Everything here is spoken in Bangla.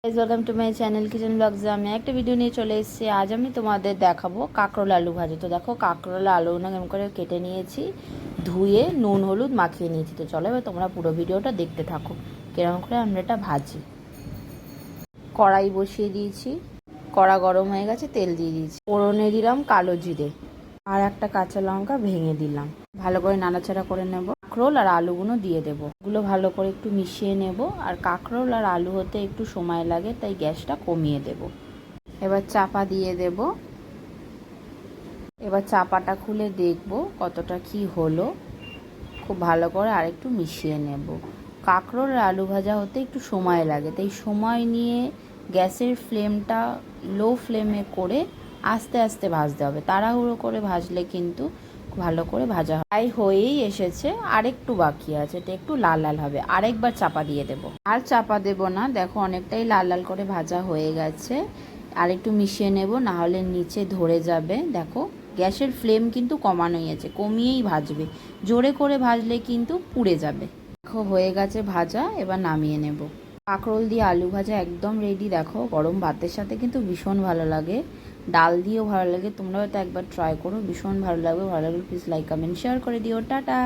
Welcome to my channel kitchen ব্লগসে আমি একটা ভিডিও নিয়ে চলে এসেছি। আজ আমি তোমাদের দেখাবো কাঁকরোল আলু ভাজা। তো দেখো কাঁকরোল আলু না কেমন করে কেটে নিয়েছি, ধুয়ে নুন হলুদ মাখিয়ে নিয়েছি। তো চলো এবার তোমরা পুরো ভিডিওটা দেখতে থাকো কিরকম করে আমরা এটা ভাজি। কড়াই বসিয়ে দিয়েছি, কড়া গরম হয়ে গেছে, তেল দিয়ে দিয়েছি, ফোড়নে দিলাম কালো জিরে আর একটা কাঁচা লঙ্কা ভেঙে দিলাম। ভালো করে নাড়াচাড়া করে নেব। কাঁকরোল আর আলুগুলো দিয়ে দেবো, এগুলো ভালো করে একটু মিশিয়ে নেব। আর কাঁকরোল আর আলু হতে একটু সময় লাগে, তাই গ্যাসটা কমিয়ে দেব। এবার চাপা দিয়ে দেব। এবার চাপাটা খুলে দেখব কতটা কি হলো। খুব ভালো করে আরেকটু মিশিয়ে নেব। কাঁকরোল আর আলু ভাজা হতে একটু সময় লাগে, তাই সময় নিয়ে গ্যাসের ফ্লেমটা লো ফ্লেমে করে আস্তে আস্তে ভাজতে হবে। তাড়াহুড়ো করে ভাজলে কিন্তু ভালো করে ভাজা হয়। প্রায় হয়েই এসেছে, আরেকটু বাকি আছে, এটা একটু লাল লাল হবে। আরেকবার চাপা দিয়ে দেব। আর চাপা দেব না, দেখো অনেকটাই লাল লাল করে ভাজা হয়ে গেছে। আরেকটু মিশিয়ে নেব, না হলে নিচে ধরে যাবে। দেখো গ্যাসের ফ্লেম কিন্তু কমানোই আছে, কমিয়েই ভাজবে, জোরে করে ভাজলে কিন্তু পুড়ে যাবে। দেখো হয়ে গেছে ভাজা, এবার নামিয়ে নেব। কাঁকরোল দিয়ে আলু ভাজা একদম রেডি। দেখো গরম ভাতের সাথে কিন্তু ভীষণ ভালো লাগে, ডাল দিয়েও ভালো লাগে। তোমরা হয়তো একবার ট্রাই করো, ভীষণ ভালো লাগবে। ভালো লাগলে প্লিজ লাইক কমেন্ট শেয়ার করে দিও। টাটা।